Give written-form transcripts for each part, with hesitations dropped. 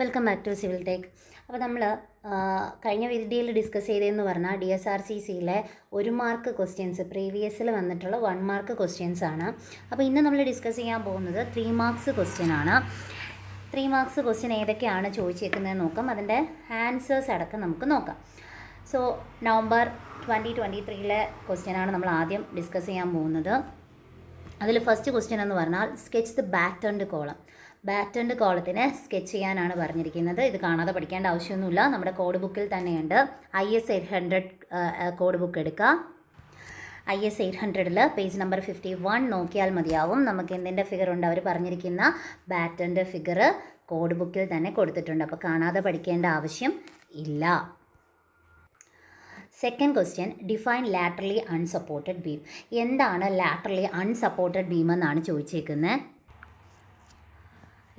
Welcome back to civil tech. അപ്പോൾ നമ്മൾ കഴിഞ്ഞ വീഡിയോയിൽ ഡിസ്കസ് ചെയ്തതെന്ന് പറഞ്ഞാൽ DSRCCയിലെ 1 മാർക്ക് ക്വസ്റ്റ്യൻസ് പ്രീവിയസിൽ വന്നിട്ടുള്ള 1 മാർക്ക് ക്വസ്റ്റ്യൻസ് ആണ്. അപ്പോൾ ഇന്ന് നമ്മൾ ഡിസ്കസ് ചെയ്യാൻ പോകുന്നത് 3 മാർക്സ് ക്വസ്റ്റ്യൻ ആണ്. 3 മാർക്സ് ക്വസ്റ്റ്യൻ ഏതൊക്കെയാണ് ചോദിച്ചേക്കുന്നതെന്ന് നോക്കാം. അതിൻ്റെ ആൻസേഴ്സ് അടക്കം നമുക്ക് നോക്കാം. സോ നവംബർ 2023 ക്വസ്റ്റ്യനാണ് നമ്മൾ ആദ്യം ഡിസ്കസ് ചെയ്യാൻ പോകുന്നത്. അതിൽ ഫസ്റ്റ് ക്വസ്റ്റ്യൻ എന്ന് പറഞ്ഞാൽ സ്കെച്ച് ദ ബാറ്റേൺഡ് കോളം. ബാറ്റേൺഡ് കോളത്തിനെ സ്കെച്ച് ചെയ്യാനാണ് പറഞ്ഞിരിക്കുന്നത്. ഇത് കാണാതെ പഠിക്കേണ്ട ആവശ്യമൊന്നുമില്ല, നമ്മുടെ കോഡ് ബുക്കിൽ തന്നെയുണ്ട്. IS 800 കോഡ് ബുക്ക് എടുക്കുക. IS 800 പേജ് നമ്പർ 51 നോക്കിയാൽ മതിയാവും. നമുക്ക് എന്തിൻ്റെ ഫിഗർ ഉണ്ട്, അവർ പറഞ്ഞിരിക്കുന്ന ബാറ്റേൺഡ് ഫിഗർ കോഡ് ബുക്കിൽ തന്നെ കൊടുത്തിട്ടുണ്ട്. അപ്പോൾ കാണാതെ പഠിക്കേണ്ട ആവശ്യം ഇല്ല. Second question, define laterally unsupported beam. എന്താണ് ലാറ്ററലി അൺസപ്പോർട്ടഡ് ബീം എന്നാണ് ചോദിച്ചേക്കുന്നത്.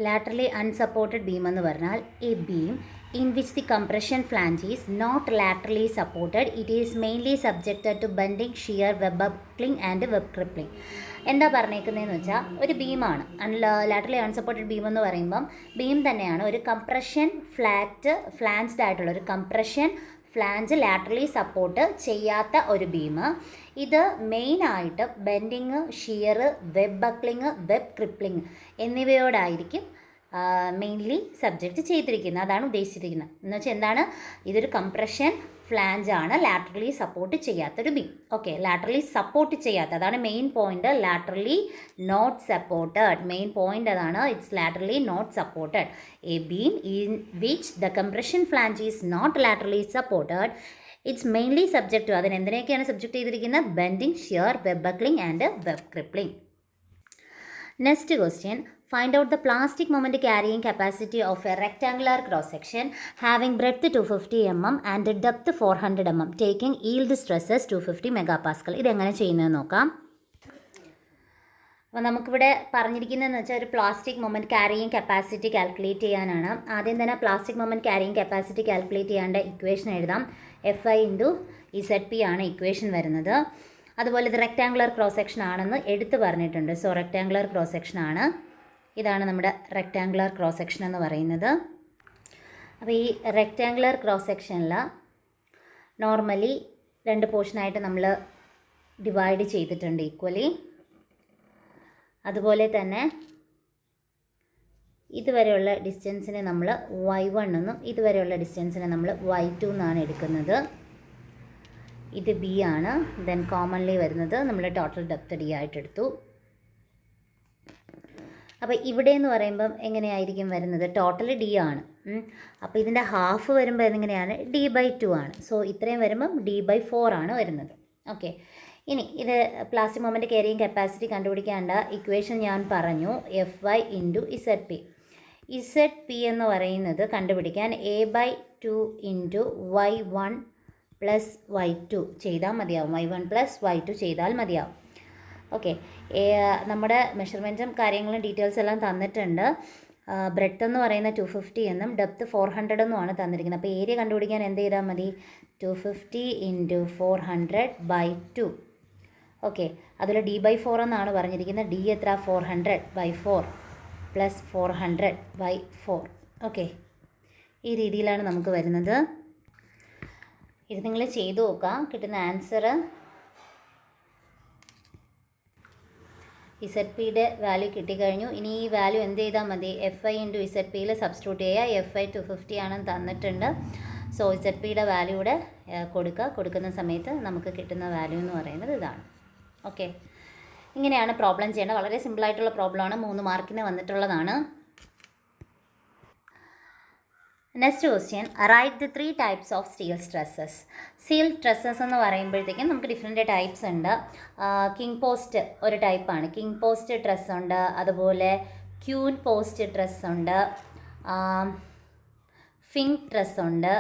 ലാറ്ററലി അൺസപ്പോർട്ടഡ് ബീം എന്ന് പറഞ്ഞാൽ a beam in which the compression flange is not laterally supported, it is mainly subjected to bending, shear, web buckling and web crippling. എന്താ പറഞ്ഞേക്കുന്നതെന്ന് വെച്ചാൽ ഒരു ബീമാണ്. Laterally unsupported beam എന്ന് പറയുമ്പം ബീം തന്നെയാണ്, ഒരു കംപ്രഷൻ ഫ്ലാഞ്ച്ഡ് ആയിട്ടുള്ള ഒരു കംപ്രഷൻ ഫ്ലാഞ്ച് ലാറ്ററലി സപ്പോർട്ട് ചെയ്യാത്ത ഒരു ബീം. ഇത് മെയിനായിട്ട് bending, shear, web buckling, web crippling എന്നിവയോടായിരിക്കും മെയിൻലി സബ്ജക്റ്റ് ചെയ്തിരിക്കുന്നത്. അതാണ് ഉദ്ദേശിച്ചിരിക്കുന്നത്. എന്ന് വെച്ചാൽ എന്താണ്, ഇതൊരു കംപ്രഷൻ ഫ്ലാഞ്ച് ആണ്, ലാറ്ററലി സപ്പോർട്ട് ചെയ്യാത്തൊരു ബീം. ഓക്കെ, ലാറ്ററലി സപ്പോർട്ട് ചെയ്യാത്ത, അതാണ് main point. Laterally not supported, main point അതാണ്. It's laterally not supported. A beam in which the compression flange is not laterally supported, it's mainly subject to, അതിന് എന്തിനൊക്കെയാണ് subject ചെയ്തിരിക്കുന്നത്, bending, shear, web buckling and web crippling. Next question, find out the plastic moment carrying capacity of a rectangular cross section having breadth 250 mm and depth 400 mm taking yield stresses 250 MPa. ഇതെങ്ങനെ ചെയ്യുന്നതെന്ന് നോക്കാം. അപ്പോൾ നമുക്കിവിടെ പറഞ്ഞിരിക്കുന്നതെന്ന് വെച്ചാൽ ഒരു plastic moment carrying capacity calculate ചെയ്യാനാണ്. ആദ്യം തന്നെ plastic moment carrying capacity calculate ചെയ്യാണ്ട് ഇക്വേഷൻ എഴുതാം. FI × ZP ആണ് ഇക്വേഷൻ വരുന്നത്. അതുപോലെ ഇത് റെക്റ്റാങ്കുലർ ക്രോസ് സെക്ഷൻ ആണെന്ന് എടുത്ത് പറഞ്ഞിട്ടുണ്ട്. സോ റെക്റ്റാങ്കുലർ ക്രോസ് സെക്ഷൻ ആണ്. ഇതാണ് നമ്മുടെ റെക്റ്റാങ്കുലർ ക്രോസ് സെക്ഷൻ എന്ന് പറയുന്നത്. അപ്പോൾ ഈ റെക്റ്റാങ്കുലർ ക്രോസ് സെക്ഷനിൽ നോർമലി 2 പോർഷനായിട്ട് നമ്മൾ ഡിവൈഡ് ചെയ്തിട്ടുണ്ട് ഈക്വലി. അതുപോലെ തന്നെ ഇതുവരെയുള്ള ഡിസ്റ്റൻസിനെ നമ്മൾ Y1 എന്നും ഇതുവരെയുള്ള ഡിസ്റ്റൻസിനെ നമ്മൾ Y2 എന്നാണ് എടുക്കുന്നത്. ഇത് B ആണ്. ദെൻ കോമൺലി വരുന്നത് നമ്മൾ ടോട്ടൽ ഡെപ്ത് D ആയിട്ടെടുത്തു. അപ്പോൾ ഇവിടെ എന്ന് പറയുമ്പം എങ്ങനെയായിരിക്കും വരുന്നത്, ടോട്ടൽ D ആണ്. അപ്പോൾ ഇതിൻ്റെ ഹാഫ് വരുമ്പോൾ എങ്ങനെയാണ്, D/2 ആണ്. സോ ഇത്രയും വരുമ്പം D/4 ആണ് വരുന്നത്. ഓക്കെ, ഇനി ഇത് പ്ലാസ്റ്റിക് മൊമെൻറ്റ് ക്യാരിയിങ് കപ്പാസിറ്റി കണ്ടുപിടിക്കേണ്ട ഇക്വേഷൻ ഞാൻ പറഞ്ഞു, FY × ZP. ZP എന്ന് പറയുന്നത് കണ്ടുപിടിക്കാൻ A/2 × Y1 + Y2 ചെയ്താൽ മതിയാവും. Y1 + Y2 ചെയ്താൽ മതിയാവും. ഓക്കെ, നമ്മുടെ മെഷർമെൻറ്റും കാര്യങ്ങളും ഡീറ്റെയിൽസ് എല്ലാം തന്നിട്ടുണ്ട്. ബ്രെഡ്ത്ത് എന്ന് പറയുന്നത് 250 എന്നും ഡെപ്ത്ത് 400 എന്നുമാണ് തന്നിരിക്കുന്നത്. അപ്പോൾ ഏരിയ കണ്ടുപിടിക്കാൻ എന്ത് ചെയ്താൽ മതി, 250 × 400/2. ഓക്കെ, അതിൽ D/4 എന്നാണ് പറഞ്ഞിരിക്കുന്നത്. D എത്ര, 400/4 + 400/4. ഓക്കെ, ഈ രീതിയിലാണ് നമുക്ക് വരുന്നത്. ഇത് നിങ്ങൾ ചെയ്തു നോക്കാം. കിട്ടുന്ന ആൻസർ ZPയുടെ വാല്യൂ കിട്ടിക്കഴിഞ്ഞു. ഇനി ഈ വാല്യൂ എന്ത് ചെയ്താൽ മതി, FI × ZPയിൽ സബ്സ്റ്റിറ്റ്യൂട്ട് ചെയ്യുക. FI 250 ആണെന്ന് തന്നിട്ടുണ്ട്. സോ ZPയുടെ വാല്യൂ ഇവിടെ കൊടുക്കുന്ന സമയത്ത് നമുക്ക് കിട്ടുന്ന വാല്യൂ എന്ന് പറയുന്നത് ഇതാണ്. ഓക്കെ, ഇങ്ങനെയാണ് പ്രോബ്ലം ചെയ്യേണ്ടത്. വളരെ സിമ്പിളായിട്ടുള്ള പ്രോബ്ലമാണ്, 3 മാർക്കിന് വന്നിട്ടുള്ളതാണ്. Next question, write the 3 types of steel stresses. Steel stresses എന്ന് പറയുമ്പോഴത്തേക്കും നമുക്ക് ഡിഫറെൻറ്റ് ടൈപ്സ് ഉണ്ട്. കിങ് പോസ്റ്റ് ഒരു ടൈപ്പാണ്, കിങ് പോസ്റ്റ് ട്രെസ് ഉണ്ട്. അതുപോലെ ക്യൂൻ പോസ്റ്റ് ട്രെസ് ഉണ്ട്, ഫിങ് ട്രെസ് ഉണ്ട്,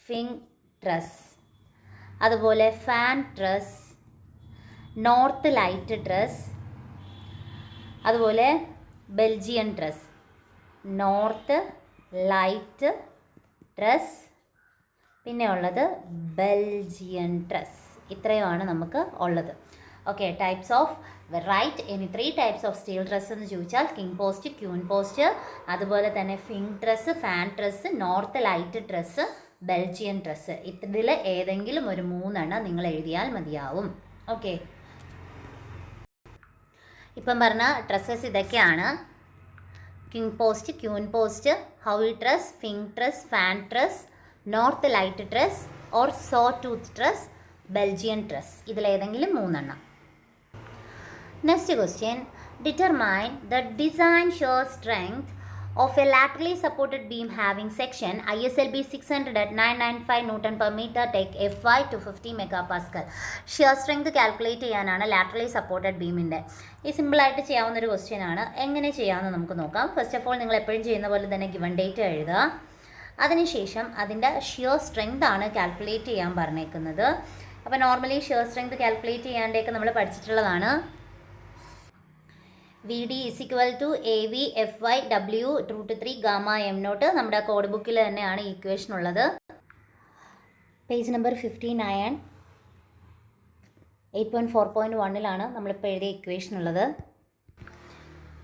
ഫിങ് ട്രെസ്. അതുപോലെ fan truss, north light truss, അതുപോലെ Belgian truss. North light truss, പിന്നെ ഉള്ളത് ബെൽജിയൻ ട്രെസ്. ഇത്രയുമാണ് നമുക്ക് ഉള്ളത്. Okay, types of write any 3 types of steel truss എന്ന് ചോദിച്ചാൽ കിങ് പോസ്റ്റ്, ക്യൂൻ പോസ്റ്റ്, അതുപോലെ തന്നെ fink truss, fan truss, north light truss, Belgian truss. ഇതിൽ ഏതെങ്കിലും ഒരു 3 നിങ്ങൾ എഴുതിയാൽ മതിയാവും. ഓക്കെ, ഇപ്പം പറഞ്ഞ ട്രസ്സസ് ഇതൊക്കെയാണ്: king post, queen post, howe truss, fink truss, fan truss, north light truss or saw tooth truss, Belgian truss. ഇതിലേതെങ്കിലും 3. Next question, determine the design shear strength of a laterally supported beam having section ISLB 600 at 995 Newton per meter, take FY to 50 megapascal. Shear strength calculate ചെയ്യാനാണ് laterally supported ബീമിൻ്റെ. ഈ സിമ്പിളായിട്ട് ചെയ്യാവുന്നൊരു question ആണ്. എങ്ങനെ ചെയ്യാമെന്ന് നമുക്ക് നോക്കാം. First of all നിങ്ങൾ എപ്പോഴും ചെയ്യുന്ന പോലെ തന്നെ ഗിവൺ ഡേറ്റ് എഴുതുക. അതിനുശേഷം അതിൻ്റെ ഷിയർ സ്ട്രെങ്ത് ആണ് കാൽക്കുലേറ്റ് ചെയ്യാൻ പറഞ്ഞേക്കുന്നത്. അപ്പോൾ നോർമലി ഷിയർ സ്ട്രെങ്ത് കാൽക്കുലേറ്റ് ചെയ്യാണ്ടേക്ക് നമ്മൾ പഠിച്ചിട്ടുള്ളതാണ്. V D is equal to A V F Y W √3 gamma M naught. നമ്മുടെ കോഡ് ബുക്കിൽ തന്നെയാണ് ഈ ഇക്വേഷൻ ഉള്ളത്. പേജ് നമ്പർ 59 8.4.1 നമ്മളിപ്പോൾ എഴുതിയ ഇക്വേഷൻ ഉള്ളത്.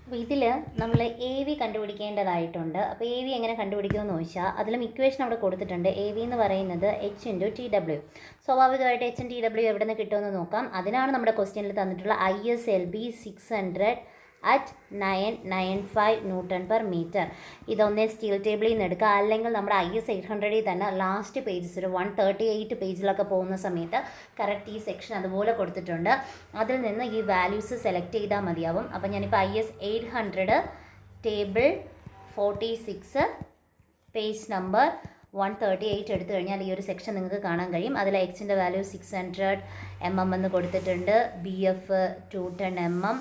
അപ്പോൾ ഇതിൽ നമ്മൾ എ വി കണ്ടുപിടിക്കേണ്ടതായിട്ടുണ്ട്. അപ്പോൾ എ വി എങ്ങനെ കണ്ടുപിടിക്കുമെന്ന് ചോദിച്ചാൽ അതിലും ഇക്വേഷൻ അവിടെ കൊടുത്തിട്ടുണ്ട്. എ വി എന്ന് പറയുന്നത് H × TW. സ്വാഭാവികമായിട്ട് H × TW എവിടെ നിന്ന് കിട്ടുമെന്ന് നോക്കാം. അതിനാണ് നമ്മുടെ ക്വസ്റ്റ്യനിൽ തന്നിട്ടുള്ള ISLB 600 at 995 Newton per meter. ഇതൊന്നേ steel ടേബിളിൽ നിന്ന് എടുക്കുക, അല്ലെങ്കിൽ നമ്മുടെ IS 800 തന്നെ ലാസ്റ്റ് പേജസ് ഒരു 138 പേജിലൊക്കെ പോകുന്ന സമയത്ത് കറക്റ്റ് ഈ സെക്ഷൻ അതുപോലെ കൊടുത്തിട്ടുണ്ട്. അതിൽ നിന്ന് ഈ വാല്യൂസ് സെലക്ട് ചെയ്താൽ മതിയാവും. അപ്പോൾ ഞാനിപ്പോൾ IS 800 ടേബിൾ 46 പേജ് നമ്പർ 138 എടുത്തു കഴിഞ്ഞാൽ ഈ ഒരു സെക്ഷൻ നിങ്ങൾക്ക് കാണാൻ കഴിയും. അതിൽ എക്സിൻ്റെ വാല്യൂ 600 mm എന്ന് കൊടുത്തിട്ടുണ്ട്, BF 210 mm,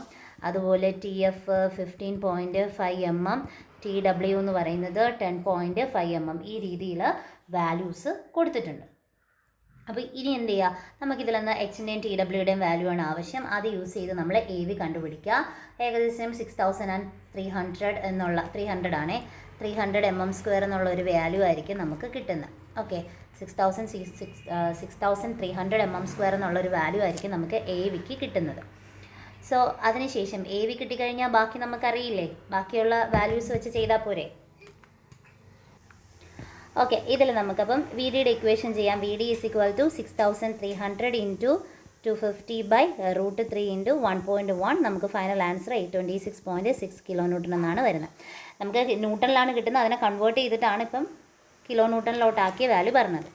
അതുപോലെ TF 15.5 mm, TW എന്ന് പറയുന്നത് 10.5 mm. ഈ രീതിയിൽ വാല്യൂസ് കൊടുത്തിട്ടുണ്ട്. അപ്പോൾ ഇനി എന്ത് ചെയ്യുക, നമുക്കിതിലൊന്ന് എക്സിൻ്റെയും TWയുടെയും വാല്യൂ ആണ് ആവശ്യം. അത് യൂസ് ചെയ്ത് നമ്മൾ എ വി കണ്ടുപിടിക്കുക. ഏകദേശം 6300 എന്നുള്ള 300 ആണേ 300 mm² എന്നുള്ള ഒരു വാല്യൂ ആയിരിക്കും നമുക്ക് കിട്ടുന്നത്. ഓക്കെ, 6300 mm² എന്നുള്ളൊരു വാല്യൂ ആയിരിക്കും നമുക്ക് എ വിക്ക് കിട്ടുന്നത്. സോ അതിനുശേഷം എ വി കിട്ടിക്കഴിഞ്ഞാൽ ബാക്കി നമുക്കറിയില്ലേ, ബാക്കിയുള്ള വാല്യൂസ് വെച്ച് ചെയ്താൽ പോരെ. ഓക്കെ, ഇതിൽ നമുക്കപ്പം വി ഡിയുടെ ഇക്വേഷൻ ചെയ്യാം. V D is equal to 6300 × 250/√3 × 1.1. നമുക്ക് ഫൈനൽ ആൻസർ 826.6 kN എന്നാണ് വരുന്നത്. നമുക്ക് ന്യൂട്ടണിലാണ് കിട്ടുന്നത്, അതിനെ കൺവേർട്ട് ചെയ്തിട്ടാണ് ഇപ്പം കിലോ ന്യൂട്ടണിലോട്ടാക്കിയ വാല്യൂ പറഞ്ഞത്.